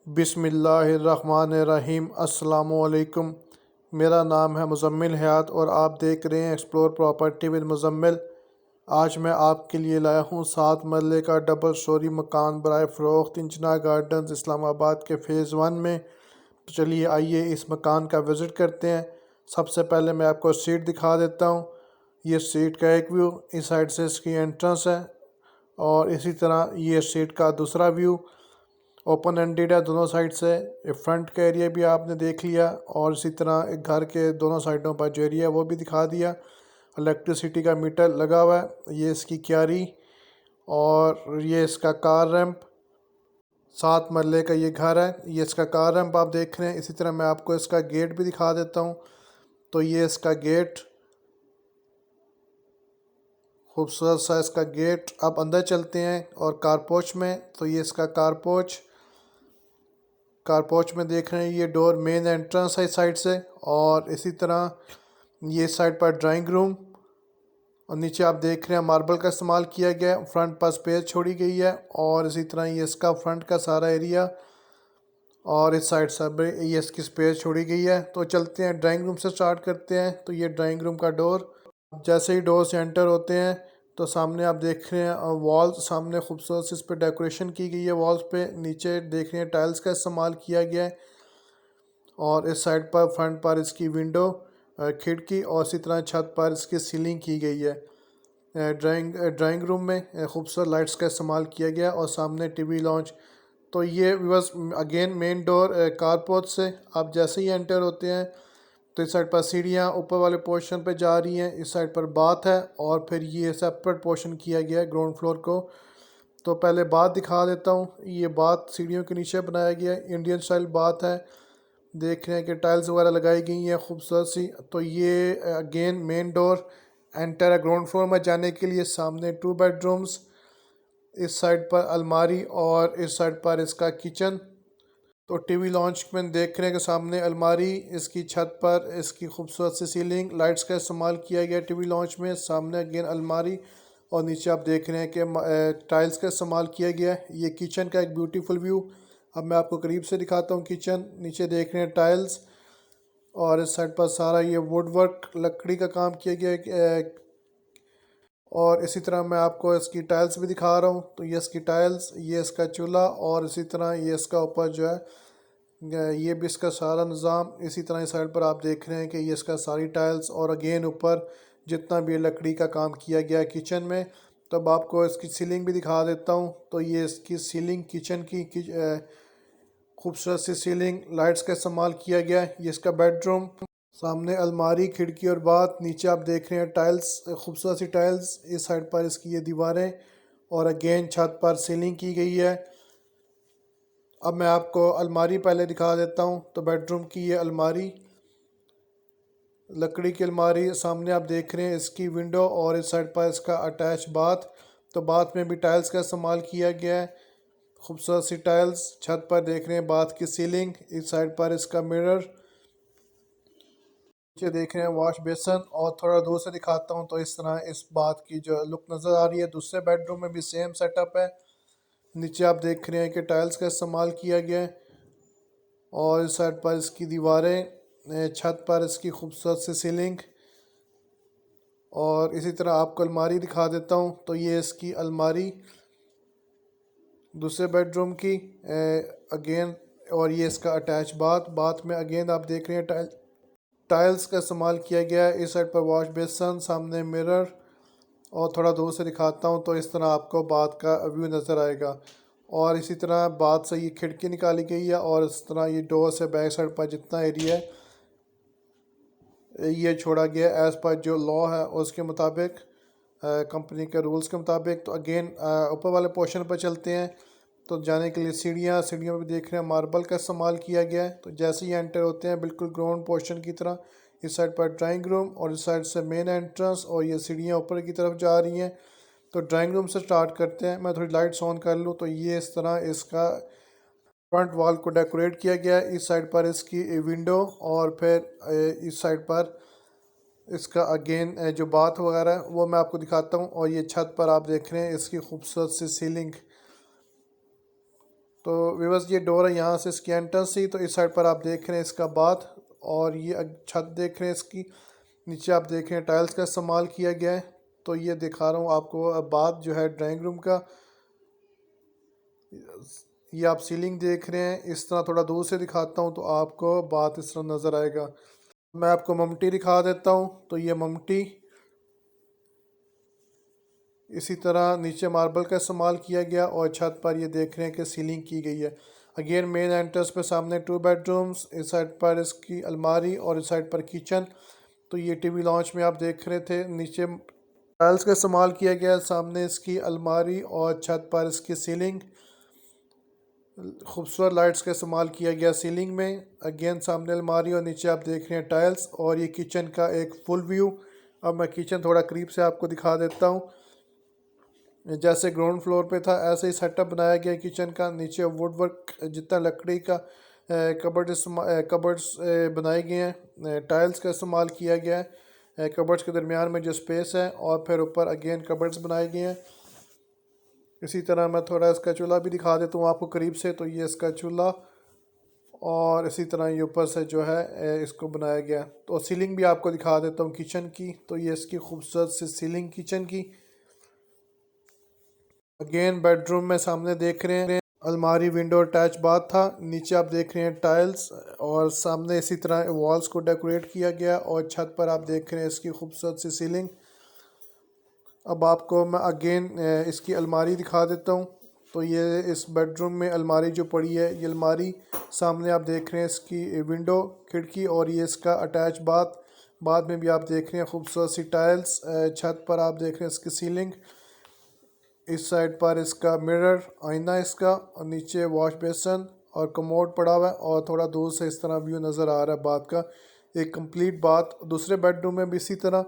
बिस्मिल्लाहिर्रहमानिर्रहीम। अस्सलामुअलैकुम। मेरा नाम है मुज़म्मिल हयात और आप देख रहे हैं एक्सप्लोर प्रॉपर्टी विद मुज़म्मिल। आज मैं आपके लिए लाया हूँ 7 मरले का डबल स्टोरी मकान बराए फ़रोख्त इंजना गार्डन्स इस्लामाबाद के फ़ेज़ 1 में। तो चलिए आइए इस मकान का विज़िट करते हैं। सबसे पहले मैं आपको स्ट्रीट दिखा देता हूँ। ये स्ट्रीट का एक व्यू, इस साइड से इसकी एंट्रेंस है और इसी तरह ये स्ट्रीट का दूसरा व्यू ओपन एंडेड है दोनों साइड से। फ्रंट का एरिया भी आपने देख लिया और इसी तरह एक घर के दोनों साइडों पर जो एरिया है वो भी दिखा दिया। इलेक्ट्रिसिटी का मीटर लगा हुआ है। ये इसकी क्यारी और ये इसका कार रैंप। 7 मरले का ये घर है। ये इसका कार रैंप आप देख रहे हैं। इसी तरह मैं आपको इसका गेट भी दिखा देता हूँ। तो ये इसका गेट, खूबसूरत सा इसका गेट। अब अंदर चलते हैं और कारपोच में। तो ये इसका कारपोच में देख रहे हैं ये डोर मेन एंट्रेंस है इस साइड से। और इसी तरह ये साइड पर ड्राइंग रूम और नीचे आप देख रहे हैं मार्बल का इस्तेमाल किया गया है। फ्रंट पर स्पेस छोड़ी गई है और इसी तरह ये इसका फ्रंट का सारा एरिया और इस साइड सब ये इसकी स्पेस छोड़ी गई है। तो चलते हैं ड्राइंग रूम से स्टार्ट करते हैं। तो ये ड्राइंग रूम का डोर, जैसे ही डोर से एंटर होते हैं तो सामने आप देख रहे हैं वॉल्स, सामने खूबसूरत सी इस पर डेकोरेशन की गई है वॉल्स पे। नीचे देख रहे हैं टाइल्स का इस्तेमाल किया गया है और इस साइड पर फ्रंट पर इसकी विंडो, खिड़की और इसी तरह छत पर इसकी सीलिंग की गई है। ड्राइंग रूम में खूबसूरत लाइट्स का इस्तेमाल किया गया और सामने टीवी लॉन्च। तो ये बस अगेन मेन डोर कारपोर्च से आप जैसे ही एंटर होते हैं तो इस साइड पर सीढ़ियाँ ऊपर वाले पोर्शन पे जा रही हैं। इस साइड पर बाथ है और फिर ये सेपरेट पोर्शन किया गया है ग्राउंड फ्लोर को। तो पहले बाथ दिखा देता हूँ। ये बाथ सीढ़ियों के नीचे बनाया गया है, इंडियन स्टाइल बाथ है। देख रहे हैं कि टाइल्स वगैरह लगाई गई हैं खूबसूरत सी। तो ये अगेन मेन डोर एंटर है ग्राउंड फ्लोर में जाने के लिए। सामने 2 बेडरूम्स, इस साइड पर अलमारी और इस साइड पर इसका किचन। तो टीवी लॉन्च में देख रहे हैं कि सामने अलमारी, इसकी छत पर इसकी खूबसूरत सी सीलिंग, लाइट्स का इस्तेमाल किया गया टीवी लॉन्च में। सामने अगेन अलमारी और नीचे आप देख रहे हैं कि टाइल्स का इस्तेमाल किया गया है। ये किचन का एक ब्यूटीफुल व्यू। अब मैं आपको करीब से दिखाता हूँ किचन। नीचे देख रहे हैं टाइल्स और इस साइड पर सारा ये वुड वर्क, लकड़ी का काम किया गया है। और इसी तरह मैं आपको इसकी टाइल्स भी दिखा रहा हूँ। तो ये इसकी टाइल्स, ये इसका चूल्हा और इसी तरह ये इसका ऊपर जो है ये भी इसका सारा निज़ाम। इसी तरह इस साइड पर आप देख रहे हैं कि ये इसका सारी टाइल्स और अगेन ऊपर जितना भी लकड़ी का काम किया गया है किचन में। तो अब आपको इसकी सीलिंग भी दिखा देता हूँ। तो ये इसकी सीलिंग किचन की खूबसूरत सी सीलिंग, लाइट्स का इस्तेमाल किया गया है। ये इसका बेडरूम, सामने अलमारी, खिड़की और बाथ। नीचे आप देख रहे हैं टाइल्स, खूबसूरत सी टाइल्स। इस साइड पर इसकी ये दीवारें और अगेन छत पर सीलिंग की गई है। अब मैं आपको अलमारी पहले दिखा देता हूँ। तो बेडरूम की ये अलमारी, लकड़ी की अलमारी। सामने आप देख रहे हैं इसकी विंडो और इस साइड पर इसका अटैच बाथ। तो बाथ में भी टाइल्स का इस्तेमाल किया गया है, खूबसूरत सी टाइल्स। छत पर देख रहे हैं बाथ की सीलिंग, इस साइड पर इसका मिरर। नीचे देख रहे हैं वॉश बेसन और थोड़ा दूर से दिखाता हूँ तो इस तरह इस बात की जो लुक नज़र आ रही है। दूसरे बेडरूम में भी सेम सेटअप है। नीचे आप देख रहे हैं कि टाइल्स का इस्तेमाल किया गया है और इस साइड पर इसकी दीवारें, छत पर इसकी खूबसूरत सी सीलिंग। और इसी तरह आपको अलमारी दिखा देता हूँ। तो ये इसकी अलमारी दूसरे बेडरूम की अगेन, और ये इसका अटैच बाथ में अगेन आप देख रहे हैं टाइल्स का इस्तेमाल किया गया है। इस साइड पर वॉश बेसन, सामने मिरर और थोड़ा दूर से दिखाता हूँ तो इस तरह आपको बाथ का व्यू नज़र आएगा। और इसी तरह बाथ से ये खिड़की निकाली गई है और इस तरह ये डोर से बैक साइड पर जितना एरिया है ये छोड़ा गया एज़ पर जो लॉ है उसके मुताबिक, कंपनी के रूल्स के मुताबिक। तो अगेन ऊपर वाले पोर्शन पर चलते हैं। तो जाने के लिए सीढ़ियों में भी देख रहे हैं मार्बल का इस्तेमाल किया गया है। तो जैसे ही एंटर होते हैं बिल्कुल ग्राउंड पोर्शन की तरह, इस साइड पर ड्राइंग रूम और इस साइड से मेन एंट्रेंस और ये सीढ़ियाँ ऊपर की तरफ जा रही हैं। तो ड्राइंग रूम से स्टार्ट करते हैं। मैं थोड़ी लाइट्स ऑन कर लूँ। तो ये इस तरह इसका फ्रंट वॉल को डेकोरेट किया गया है। इस साइड पर इसकी विंडो और फिर इस साइड पर इसका अगेन जो बाथ वगैरह है वो मैं आपको दिखाता हूँ। और ये छत पर आप देख रहे हैं इसकी खूबसूरत सी सीलिंग। तो व्यूअर्स ये डोर है, यहाँ से इसकी एंट्रेंस थी। तो इस साइड पर आप देख रहे हैं इसका बाथ, और ये छत देख रहे हैं इसकी। नीचे आप देख रहे हैं टाइल्स का इस्तेमाल किया गया है। तो ये दिखा रहा हूँ आपको बाथ जो है ड्राइंग रूम का। ये आप सीलिंग देख रहे हैं, इस तरह थोड़ा दूर से दिखाता हूँ तो आपको बात इस तरह नज़र आएगा। मैं आपको ममटी दिखा देता हूँ। तो ये ममटी इसी तरह नीचे मार्बल का इस्तेमाल किया गया, और छत पर ये देख रहे हैं कि सीलिंग की गई है। अगेन मेन एंट्रेंस पे सामने 2 बेडरूम्स, इस साइड पर इसकी अलमारी और इस साइड पर किचन। तो ये टीवी लॉन्च में आप देख रहे थे, नीचे टाइल्स का इस्तेमाल किया गया, सामने इसकी अलमारी और छत पर इसकी सीलिंग। खूबसूरत लाइट्स का इस्तेमाल किया गया सीलिंग में। अगेन सामने अलमारी और नीचे आप देख रहे हैं टाइल्स, और ये किचन का एक फुल व्यू। अब मैं किचन थोड़ा करीब से आपको दिखा देता हूँ। जैसे ग्राउंड फ्लोर पे था ऐसे ही सेटअप बनाया गया किचन का। नीचे वुड वर्क जितना लकड़ी का कबर्ड्स बनाए गए हैं, टाइल्स का इस्तेमाल किया गया है कबर्ड्स के दरमियान में जो स्पेस है, और फिर ऊपर अगेन कबर्ड्स बनाए गए हैं। इसी तरह मैं थोड़ा इसका चूल्हा भी दिखा देता हूँ आपको करीब से। तो ये इसका चूल्हा, और इसी तरह ये ऊपर से जो है इसको बनाया गया। तो सीलिंग भी आपको दिखा देता हूँ किचन की। तो ये इसकी खूबसूरत सी सीलिंग किचन की। अगेन बेडरूम में सामने देख रहे हैं अलमारी, विंडो, अटैच बाथ था। नीचे आप देख रहे हैं टाइल्स, और सामने इसी तरह वॉल्स को डेकोरेट किया गया, और छत पर आप देख रहे हैं इसकी खूबसूरत सी सीलिंग। अब आपको मैं अगेन इसकी अलमारी दिखा देता हूँ। तो ये इस बेडरूम में अलमारी जो पड़ी है, ये अलमारी सामने आप देख रहे हैं इसकी विंडो, खिड़की, और ये इसका अटैच बाथ। बाथ में भी आप देख रहे हैं खूबसूरत सी टाइल्स। छत पर आप देख रहे हैं इसकी सीलिंग। इस साइड पर इसका मिरर, आईना इसका, और नीचे वॉश बेसन और कमोड पड़ा हुआ है, और थोड़ा दूर से इस तरह व्यू नज़र आ रहा है बाथ का। एक कंप्लीट बाथ। दूसरे बेडरूम में भी इसी तरह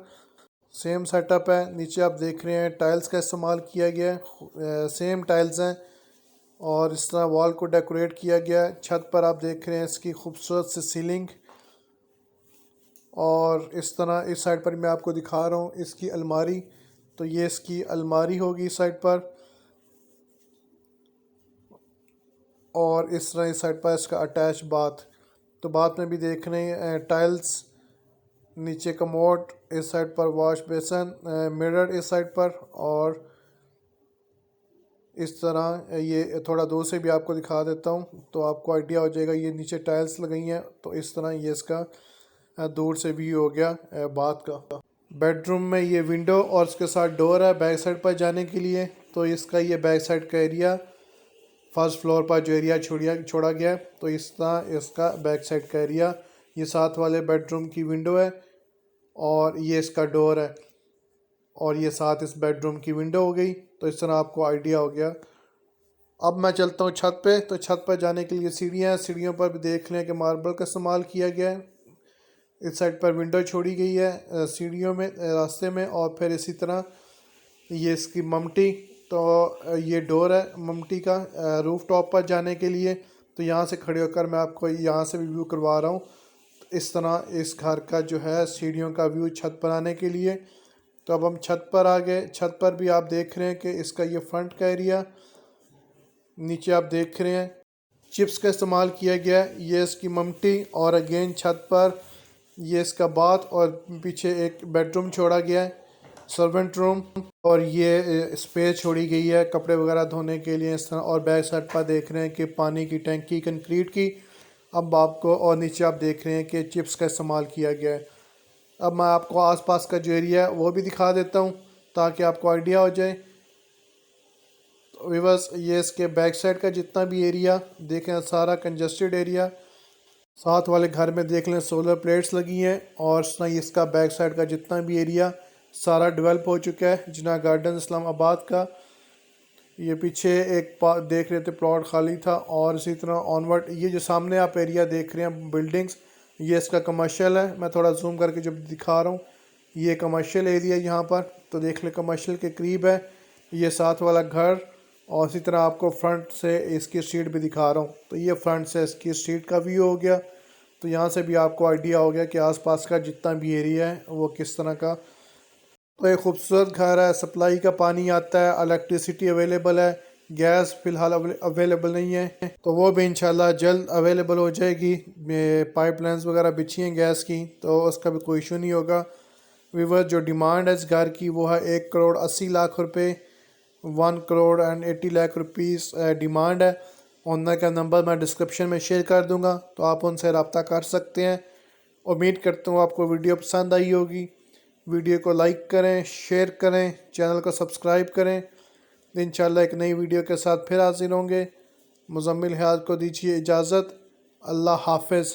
सेम सेटअप है। नीचे आप देख रहे हैं टाइल्स का इस्तेमाल किया गया है, सेम टाइल्स हैं, और इस तरह वॉल को डेकोरेट किया गया है। छत पर आप देख रहे हैं इसकी खूबसूरत सी सीलिंग, और इस तरह इस साइड पर मैं आपको दिखा रहा हूँ इसकी अलमारी। तो ये इसकी अलमारी होगी इस साइड पर, और इस तरह इस साइड पर इसका अटैच बाथ। तो बाथ में भी देख रहे हैं टाइल्स, नीचे कमोड, इस साइड पर वॉश बेसन, मिरर इस साइड पर, और इस तरह ये थोड़ा दूर से भी आपको दिखा देता हूँ तो आपको आइडिया हो जाएगा। ये नीचे टाइल्स लगाई हैं, तो इस तरह ये इसका दूर से व्यू हो गया बाथ का। बेडरूम में ये विंडो और उसके साथ डोर है बैक साइड पर जाने के लिए। तो इसका ये बैक साइड का एरिया, फर्स्ट फ्लोर पर जो एरिया छोड़ा गया है, तो इस तरह इसका बैक साइड का एरिया। ये साथ वाले बेडरूम की विंडो है, और ये इसका डोर है, और ये साथ इस बेडरूम की विंडो हो गई। तो इस तरह आपको आइडिया हो गया। अब मैं चलता हूँ छत पे। तो छत पर जाने के लिए सीढ़ियाँ हैं, सीढ़ियों पर भी देख लें कि मार्बल का इस्तेमाल किया गया है। इस साइड पर विंडो छोड़ी गई है सीढ़ियों में, रास्ते में, और फिर इसी तरह ये इसकी ममटी। तो ये डोर है ममटी का रूफ टॉप पर जाने के लिए। तो यहाँ से खड़े होकर मैं आपको यहाँ से भी व्यू करवा रहा हूँ। तो इस तरह इस घर का जो है सीढ़ियों का व्यू छत पर आने के लिए। तो अब हम छत पर आ गए। छत पर भी आप देख रहे हैं कि इसका ये फ्रंट का एरिया, नीचे आप देख रहे हैं चिप्स का इस्तेमाल किया गया है। ये इसकी ममटी, और अगेन छत पर ये इसका बाथ, और पीछे एक बेडरूम छोड़ा गया है, सर्वेंट रूम, और ये स्पेस छोड़ी गई है कपड़े वगैरह धोने के लिए इस तरह। और बैक साइड पर देख रहे हैं कि पानी की टैंकी कंक्रीट की। अब आपको, और नीचे आप देख रहे हैं कि चिप्स का इस्तेमाल किया गया है। अब मैं आपको आसपास का जो एरिया है वो भी दिखा देता हूँ ताकि आपको आइडिया हो जाए। तो व्यूअर्स ये इसके बैक साइड का जितना भी एरिया देखें, सारा कंजस्टेड एरिया। साथ वाले घर में देख लें सोलर प्लेट्स लगी हैं, और इसका बैक साइड का जितना भी एरिया सारा डेवलप हो चुका है। जिना गार्डन इस्लामाबाद का ये पीछे एक देख रहे थे प्लॉट खाली था, और इसी तरह ऑनवर्ड ये जो सामने आप एरिया देख रहे हैं बिल्डिंग्स, ये इसका कमर्शियल है। मैं थोड़ा जूम करके जब दिखा रहा हूँ, ये कमर्शियल एरिया यहाँ पर, तो देख लें कमर्शियल के करीब है ये साथ वाला घर। और इसी तरह आपको फ्रंट से इसकी स्ट्रीट भी दिखा रहा हूँ। तो ये फ्रंट से इसकी स्ट्रीट का व्यू हो गया। तो यहाँ से भी आपको आइडिया हो गया कि आसपास का जितना भी एरिया है वो किस तरह का। तो एक खूबसूरत घर है, सप्लाई का पानी आता है, इलेक्ट्रिसिटी अवेलेबल है, गैस फ़िलहाल अवेलेबल नहीं है, तो वो भी इंशाल्लाह जल्द अवेलेबल हो जाएगी। पाइपलाइंस वगैरह बिछी हैं गैस की, तो उसका भी कोई इशू नहीं होगा। व्यूअर्स, जो डिमांड है इस घर की वो है 1 करोड़ 80 लाख रुपए, 1 करोड़ 80 लाख रुपीस डिमांड है। ओनर का नंबर मैं डिस्क्रिप्शन में शेयर कर दूंगा, तो आप उनसे रब्ता कर सकते हैं। उम्मीद करता हूँ आपको वीडियो पसंद आई होगी। वीडियो को लाइक करें, शेयर करें, चैनल को सब्सक्राइब करें। इंशाल्लाह एक नई वीडियो के साथ फिर हाजिर होंगे। मुज़म्मिल हयात को दीजिए इजाज़त। अल्लाह हाफ़िज़।